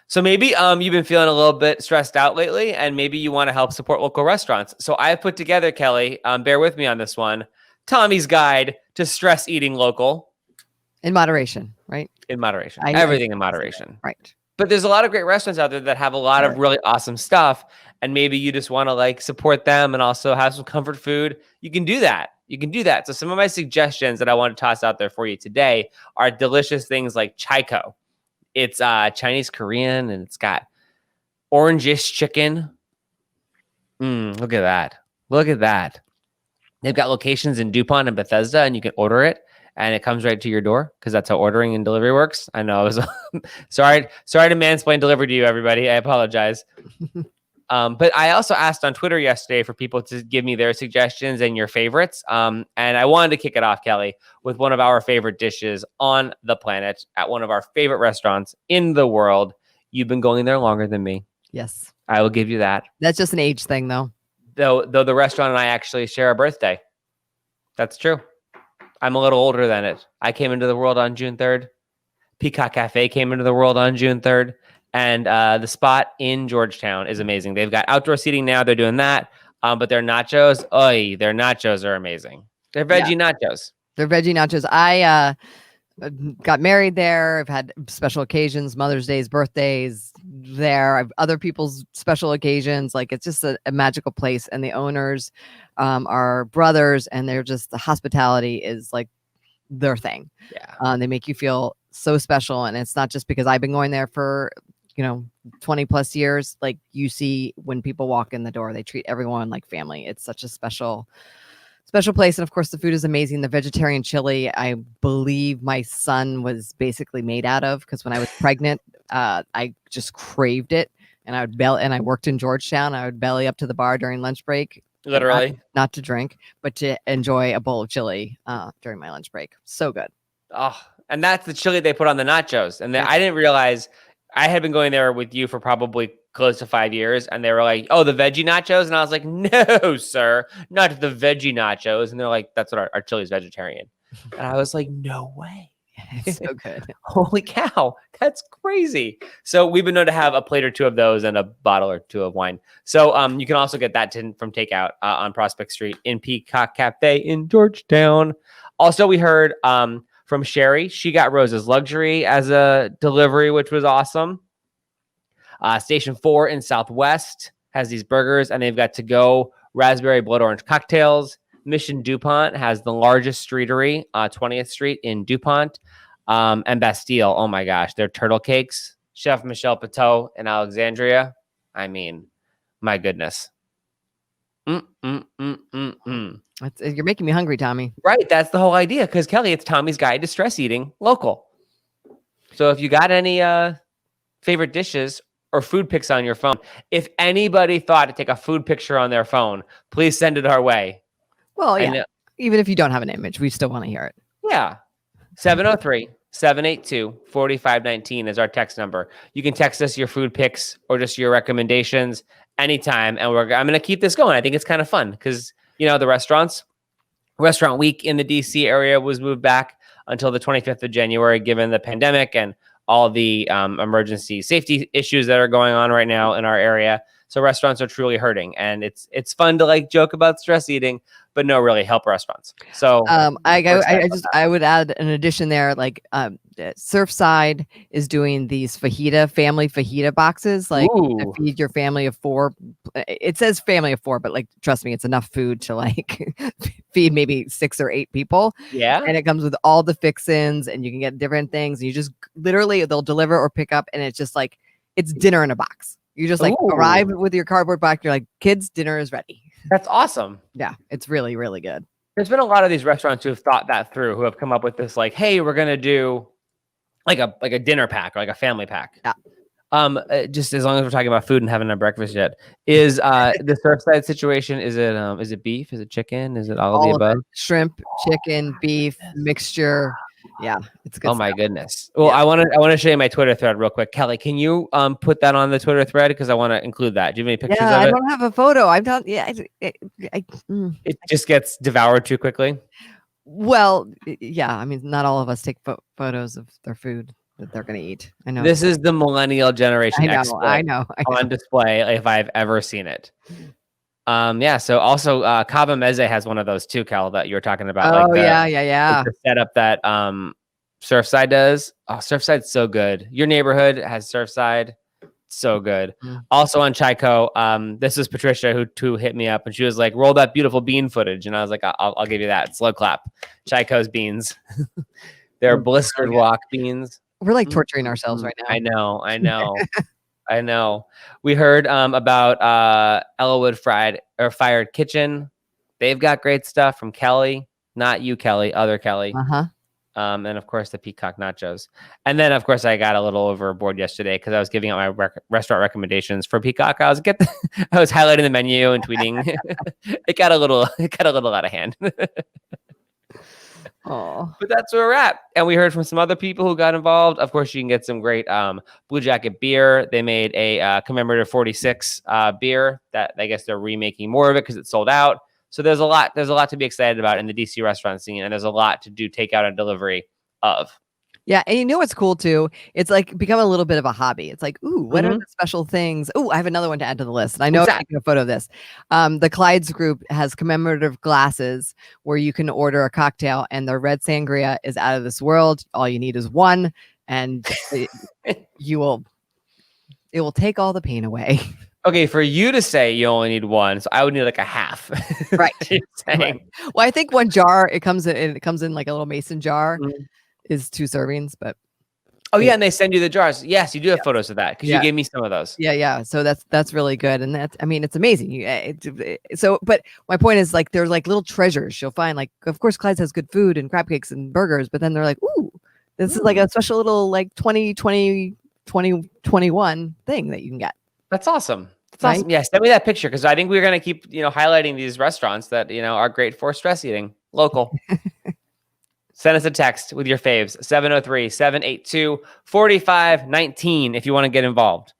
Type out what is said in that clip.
So maybe you've been feeling a little bit stressed out lately, and maybe you want to help support local restaurants. So I put together, Kelly, bear with me on this one, Tommy's Guide to Stress Eating Local. In moderation, right? In moderation. Everything in moderation. Right. But there's a lot of great restaurants out there that have a lot of really awesome stuff, and maybe you just want to like support them and also have some comfort food. You can do that. So some of my suggestions that I want to toss out there for you today are delicious things like Chaiko. It's Chinese Korean, and it's got orangish chicken. Look at that. They've got locations in DuPont and Bethesda, and you can order it, and it comes right to your door because that's how ordering and delivery works. I know. I was sorry to mansplain delivery to you, everybody. I apologize. But I also asked on Twitter yesterday for people to give me their suggestions and your favorites. And I wanted to kick it off, Kelly, with one of our favorite dishes on the planet at one of our favorite restaurants in the world. You've been going there longer than me. Yes. I will give you that. That's just an age thing, though. Though the restaurant and I actually share a birthday. That's true. I'm a little older than it. I came into the world on June 3rd. Peacock Cafe came into the world on June 3rd. And the spot in Georgetown is amazing. They've got outdoor seating now. They're doing that. But their nachos, their nachos are amazing. They're veggie nachos. They're veggie nachos. I got married there. I've had special occasions, Mother's Days, birthdays there. I've other people's special occasions. Like, it's just a magical place. And the owners are brothers, and they're just, the hospitality is like their thing. Yeah. They make you feel so special. And it's not just because I've been going there for 20 plus years. Like, you see when people walk in the door, they treat everyone like family. It's such a special place. And of course, the food is amazing. The vegetarian chili, I believe my son was basically made out of, because when I was pregnant, I just craved it. And I worked in Georgetown. I would belly up to the bar during lunch break. Literally. Not to drink, but to enjoy a bowl of chili during my lunch break. So good. Oh, and that's the chili they put on the nachos. And I didn't realize, I had been going there with you for probably close to 5 years, and they were like, "Oh, the veggie nachos," and I was like, "No, sir, not the veggie nachos." And they're like, "That's what our chili is vegetarian." And I was like, "No way." It's so good. Holy cow, that's crazy. So we've been known to have a plate or two of those and a bottle or two of wine. So you can also get that from takeout on Prospect Street in Peacock Cafe in Georgetown. Also, we heard from Sherry. She got Rose's Luxury as a delivery, which was awesome. Station 4 in Southwest has these burgers, and they've got to-go raspberry blood orange cocktails. Mission DuPont has the largest streetery, 20th Street in DuPont. And Bastille, oh my gosh, their turtle cakes. Chef Michelle Pateau in Alexandria. I mean, my goodness. You're making me hungry, Tommy. Right, that's the whole idea. Because, Kelly, it's Tommy's Guide to Stress Eating Local. So if you got any favorite dishes or food pics on your phone, if anybody thought to take a food picture on their phone, please send it our way. Well, yeah. Even if you don't have an image, we still want to hear it. Yeah. 703-782-4519 is our text number. You can text us your food pics or just your recommendations anytime. And I'm going to keep this going. I think it's kind of fun because, the restaurant week in the DC area was moved back until the 25th of January, given the pandemic and all the emergency safety issues that are going on right now in our area. So restaurants are truly hurting, and it's fun to like joke about stress eating, but no, really help restaurants. So I would add an addition there, like Surfside is doing these family fajita boxes, like to feed your family of 4. It says family of 4, but like, trust me, it's enough food to like feed maybe 6 or 8 people. Yeah. And it comes with all the fixins, and you can get different things. And you just literally, they'll deliver or pick up, and it's just like, it's dinner in a box. You just like arrive with your cardboard box. You're like, kids, dinner is ready. That's awesome. Yeah, it's really, really good. There's been a lot of these restaurants who have thought that through, who have come up with this like, hey, we're going to do like a dinner pack or like a family pack. Yeah. Just as long as we're talking about food and haven't had breakfast yet, is the Surfside situation, is it beef? Is it chicken? Is it all of the above? Shrimp, chicken, beef, mixture. Yeah, it's good. Oh my goodness. Well, yeah. I want to show you my Twitter thread real quick. Kelly, can you put that on the Twitter thread? Because I want to include that. Do you have any pictures of it? I don't have a photo. I've done. Yeah, it just gets devoured too quickly. Well, yeah. I mean, not all of us take photos of their food. that they're gonna eat. I know. This is the millennial generation I know. exploit I know. on display if I've ever seen it. Yeah. So also, Cava Meze has one of those too, Cal, that you were talking about. Oh Like yeah. the setup that Surfside does. Oh, Surfside's so good. Your neighborhood has Surfside. So good. Mm. Also on Chico, this is Patricia who hit me up and she was like, roll that beautiful bean footage. And I was like, I'll give you that. Slow clap. Chico's beans. They're blistered walk beans. We're like torturing ourselves right now. I know. We heard about Elwood Fired Kitchen. They've got great stuff from Kelly. Not you, Kelly, other Kelly. And of course the Peacock nachos. And then of course I got a little overboard yesterday because I was giving out my restaurant recommendations for Peacock. I was highlighting the menu and tweeting. It got a little out of hand. Oh, but that's where we're at. And we heard from some other people who got involved. Of course, you can get some great Blue Jacket beer. They made a commemorative 46 beer that I guess they're remaking more of it because it sold out. So there's a lot to be excited about in the DC restaurant scene, and there's a lot to do takeout and delivery of. Yeah, and you know what's cool too? It's like become a little bit of a hobby. It's like, ooh, what are the special things? Oh, I have another one to add to the list. And I know I'm taking a photo of this. The Clyde's group has commemorative glasses where you can order a cocktail, and the red sangria is out of this world. All you need is one, and it will take all the pain away. Okay, for you to say you only need one, so I would need like a half. Right. Right. Well, I think one jar, it comes in like a little mason jar, is 2 servings, but yeah, and they send you the jars. Yes, you do have photos of that because you gave me some of those. Yeah. So that's really good, and it's amazing. But my point is, like, there's like little treasures you'll find. Like, of course, Clyde's has good food and crab cakes and burgers, but then they're like, ooh, this is like a special little like 2021 thing that you can get. That's awesome. That's awesome. Yeah, send me that picture because I think we're going to keep, highlighting these restaurants that, are great for stress eating. Local. Send us a text with your faves, 703-782-4519 if you want to get involved.